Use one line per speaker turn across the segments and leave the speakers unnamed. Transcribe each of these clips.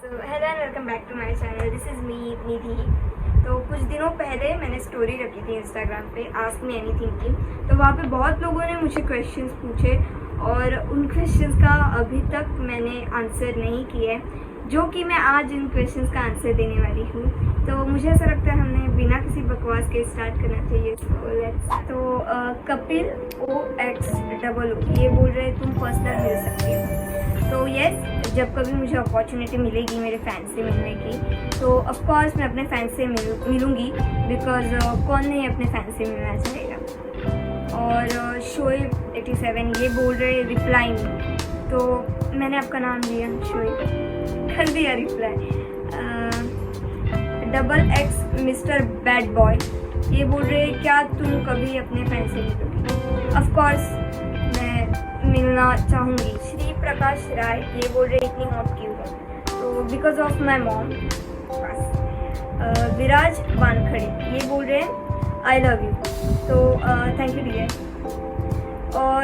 Hello and welcome back to my channel. This is me Nidhi. तो कुछ दिनों पहले मैंने स्टोरी रखी थी इंस्टाग्राम पे, आस्क मी एनीथिंग की। तो वहाँ पे बहुत लोगों ने मुझे क्वेश्चंस पूछे और उन क्वेश्चंस का अभी तक मैंने आंसर नहीं किया है, जो कि मैं आज इन क्वेश्चंस का आंसर देने वाली हूँ। तो मुझे ऐसा लगता है हमने बिना किसी बकवास के स्टार्ट करना चाहिए। तो कपिल OXOO ये बोल रहे तुम पर्सनल मिल सकती हो। तो यस, जब कभी मुझे अपॉर्चुनिटी मिलेगी मेरे फैन से मिलने की, तो ऑफकोर्स मैं अपने फैन से मिलूँगी, बिकॉज कौन नहीं अपने फैन से मिलना चाहेगा। और शोएब 87 ये बोल रहे रिप्लाई मी। तो मैंने आपका नाम दिया शोएब, कर दिया reply. XX mister bad boy ये बोल रहे क्या तुम कभी अपने फैन से मिलोगी? ऑफकोर्स मैं मिलना चाहूँगी। श्री प्रकाश राय ये बोल रहे इतनी हॉट क्यों है? तो बिकॉज ऑफ माई मॉम। विराज वानखड़े ये बोल रहे हैं आई लव यू। तो थैंक यू डियर। और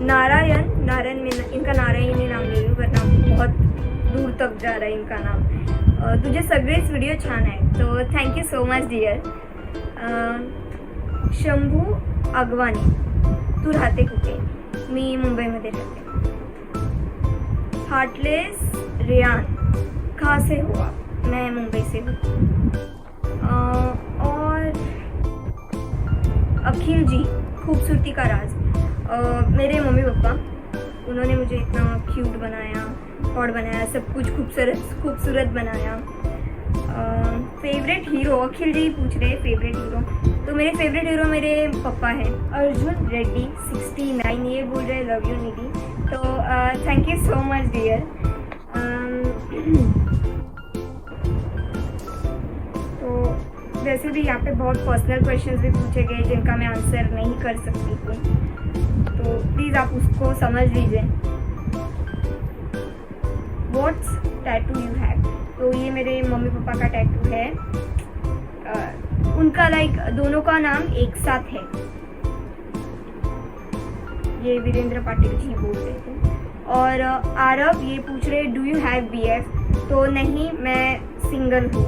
नारायण इनका नारायण ही नाम ले लूँ वरना बहुत दूर तक जा रहा है इनका नाम। तुझे सगळेच व्हिडिओ छान आहे, तो thank you so much dear. Shambhu Agwani तू राहते कुठे? मी मुंबईमध्ये राहते। हार्टलेस रियान कहाँ से हो आप? मैं मुंबई से हूँ। और अखिल जी खूबसूरती का राज, मेरे मम्मी पापा, उन्होंने मुझे इतना क्यूट बनाया, हॉट बनाया, सब कुछ खूबसूरत बनाया। फेवरेट हीरो अखिल जी पूछ रहे फेवरेट हीरो, तो मेरे फेवरेट हीरो मेरे पापा हैं। अर्जुन रेड्डी 69 ये बोल रहे लव यू निधि। तो thank you so much dear. तो वैसे भी यहाँ पे बहुत पर्सनल क्वेश्चंस भी पूछे गए जिनका मैं आंसर नहीं कर सकती थी, तो प्लीज़ आप उसको समझ लीजिए। What's tattoo you have? तो ये मेरे मम्मी पापा का टैटू है। उनका दोनों का नाम एक साथ है। ये वीरेंद्र पाटिल जी बोल रहे थे। और आरव ये पूछ रहे डू यू हैव BF? तो नहीं, मैं सिंगल हूँ।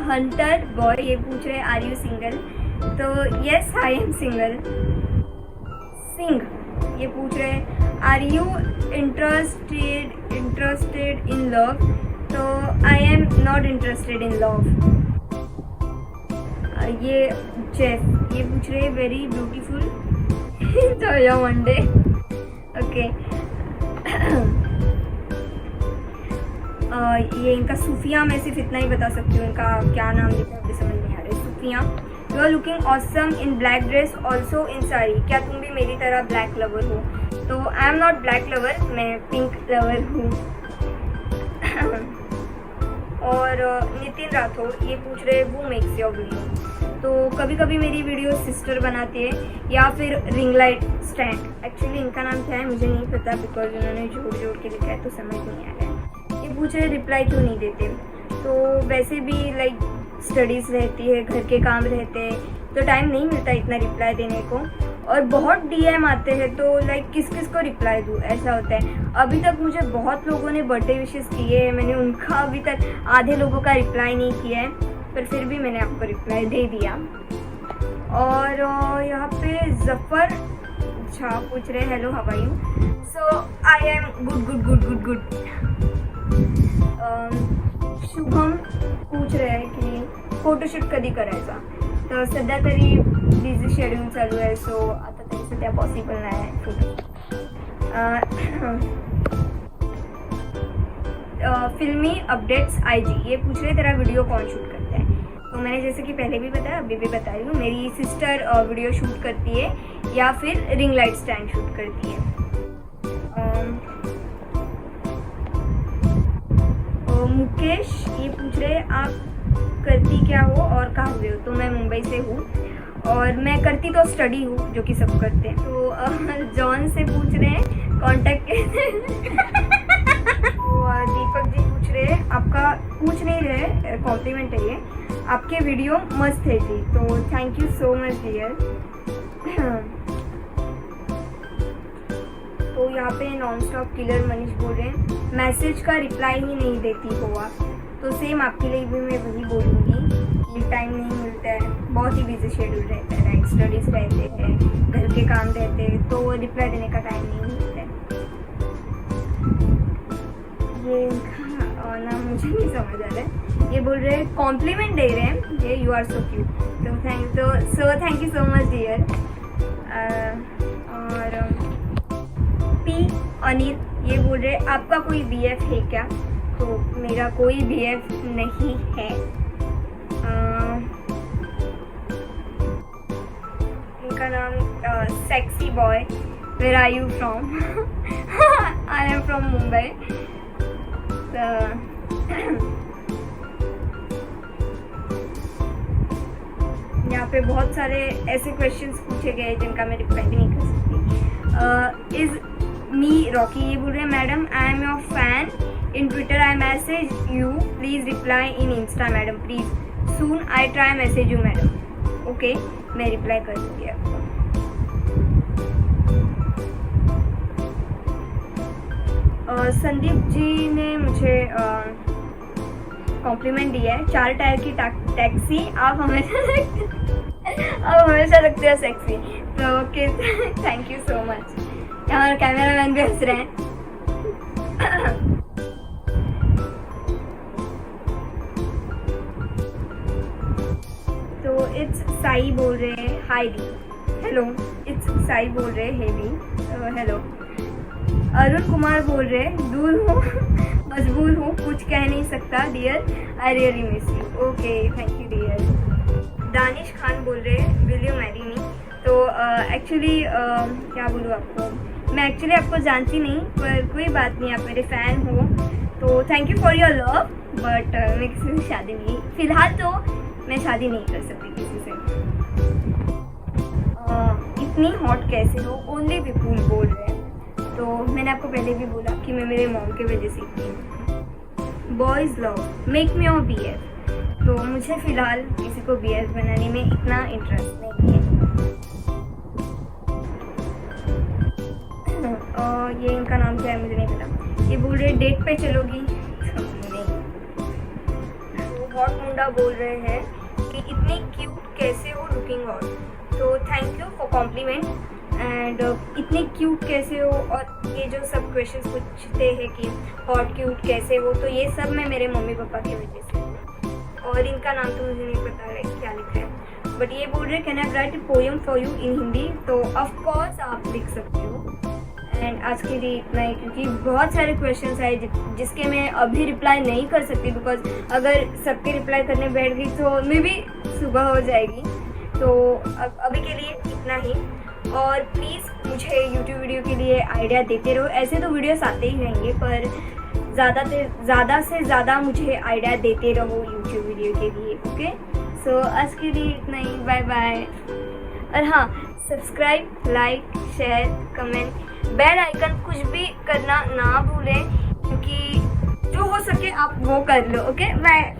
हंटर बॉय ये पूछ रहे आर यू सिंगल? तो yes I am single. Singh ये पूछ रहे are you interested in love? तो I am not interested in love. ये जेफ ये पूछ रहे very beautiful Jaya Monday. Okay. ये इनका सूफिया, मैं सिर्फ इतना ही बता सकती हूँ, इनका क्या नाम लिखा है मुझे समझ नहीं आ रहा है। Sufiya you are looking awesome in black dress also in sari, क्या तुम भी मेरी तरह ब्लैक लवर हो? तो I am not black lover, मैं पिंक लवर हूँ। और नितिन राठौर ये पूछ रहे वो मेक्स योर वीडियो? तो कभी कभी मेरी वीडियो सिस्टर बनाती है या फिर रिंग लाइट स्टैंड। एक्चुअली इनका नाम क्या है मुझे नहीं पता, बिकॉज उन्होंने जोड़ के लिखा है तो समझ नहीं आ रहा है। ये पूछ रहे रिप्लाई क्यों नहीं देते? तो वैसे भी स्टडीज़ रहती है, घर के काम रहते हैं, तो टाइम नहीं मिलता इतना रिप्लाई देने को। और बहुत DM आते हैं तो किस किस को रिप्लाई दूँ, ऐसा होता है। अभी तक मुझे बहुत लोगों ने बर्थडे विशेस किए हैं, मैंने उनका अभी तक आधे लोगों का रिप्लाई नहीं किया है, पर फिर भी मैंने आपको रिप्लाई दे दिया। और यहाँ पे जफर झा पूछ रहे hello how are you? So I am good. Shubham पूछ रहे हैं की फोटोशूट कधी करायचा? तर सध्या तरी बिझी शेड्यूल चालू आहे, सो आता तरी सध्या पॉसिबल नाही आहे। फिल्मी अपडेट्स IG ये पूछ रहे तेरा वीडियो कौन शूट करता है? तो मैंने जैसे कि पहले भी बताया, अभी भी बता रही हूँ, मेरी सिस्टर वीडियो शूट करती है या फिर रिंग लाइट स्टैंड शूट करती है। मुकेश ये पूछ रहे आप करती क्या हो और कहाँ हुए हो? तो मैं मुंबई से हूँ और मैं करती तो स्टडी हूँ, जो कि सब करते हैं। तो जॉन से पूछ रहे हैं कांटेक्ट कैसे? तो दीपक जी पूछ रहे हैं आपका, पूछ नहीं रहे, कॉम्प्लीमेंट है ये, आपके वीडियो मस्त है जी। तो thank you so much dear. तो यहाँ पे नॉन स्टॉप किलर मनीष बोल रहे हैं मैसेज का रिप्लाई ही नहीं देती हो आप। तो सेम आपके लिए भी मैं वही बोलूँगी कि टाइम नहीं मिलता है, बहुत ही बिजी शेड्यूल रहता है, राइट, स्टडीज़ रहते हैं, घर के काम रहते हैं, तो रिप्लाई देने का टाइम नहीं मिलता है। ये ना मुझे नहीं समझ आ रहा है। ये बोल रहे हैं कॉम्प्लीमेंट दे रहे हैं, ये यू आर सो क्यूट, तो thank you so much dear. और पी अनिल ये बोल रहे आपका कोई BF है क्या? तो मेरा कोई BF नहीं है। इनका नाम sexy boy, where are you from? I am from Mumbai. यहाँ पे बहुत सारे ऐसे क्वेश्चंस पूछे गए जिनका मैं रिप्लाई भी नहीं कर सकती। इज मी रॉकी ये बोल रहे हैं madam I am your fan in Twitter, I message you, please reply in Insta madam please soon, I try message you madam. Okay, मैं रिप्लाई कर दूँगी आपको। संदीप जी ने मुझे कॉम्प्लीमेंट दिया है, 4 टायर की टैक्सी आप हमेशा लगते हो सेक्सी। तो okay, thank you so much. हमारे कैमरा मैन भी हंस रहे हैं। तो इट्स साई बोल रहे हैं हाय दी, हेलो। इट्स साई बोल रहे हैं हेवी, हेलो। अरुण कुमार बोल रहे दूर हूँ मजबूर हूँ कुछ कह नहीं सकता dear, I really miss you. Okay, thank you dear. Danish Khan बोल रहे विल यू मैरी मी? तो एक्चुअली क्या बोलूँ आपको, मैं एक्चुअली आपको जानती नहीं, पर कोई बात नहीं, आप मेरे फ़ैन हो तो thank you for your love, but मैं किसी से शादी नहीं, फ़िलहाल तो मैं शादी नहीं कर सकती किसी से। इतनी हॉट कैसे हो, ओनली विपुल बोल रहे हैं। तो मैंने आपको पहले भी बोला कि मैं मेरे मॉम के वजह से इतनी हूँ। Boys love make me your BF, तो मुझे फ़िलहाल किसी को BF बनाने में इतना इंटरेस्ट नहीं है। और ये इनका नाम क्या है मुझे नहीं पता। ये बोल रहे डेट पे चलोगी? नहीं। तो हॉट मुंडा बोल रहे हैं कि इतनी क्यूट कैसे हो, लुकिंग हॉट। तो thank you for compliment and इतनी क्यूट कैसे हो, और ये जो सब क्वेश्चंस पूछते हैं कि हॉट क्यूट कैसे हो, तो ये सब मैं मेरे मम्मी पापा की वजह से हूँ। और इनका नाम तो मुझे नहीं पता है क्या लिखा है, बट ये बोल रहे can I right a poem for you in Hindi? तो ऑफ कोर्स आप लिख सकते हो। एंड आज के लिए इतना ही, क्योंकि बहुत सारे क्वेश्चंस आए जिसके मैं अभी रिप्लाई नहीं कर सकती, बिकॉज अगर सबके रिप्लाई करने बैठ गई तो मे भी सुबह हो जाएगी। तो अभी के लिए इतना ही। और प्लीज़ मुझे YouTube वीडियो के लिए आइडिया देते रहो, ऐसे तो वीडियोस आते ही रहेंगे, पर ज़्यादा से ज़्यादा मुझे आइडिया देते रहो YouTube वीडियो के लिए। ओके, सो आज के लिए इतना ही, बाय बाय। और हाँ, subscribe, like, share, comment, bell icon कुछ भी करना ना भूलें, क्योंकि जो हो सके आप वो कर लो। Okay, bye.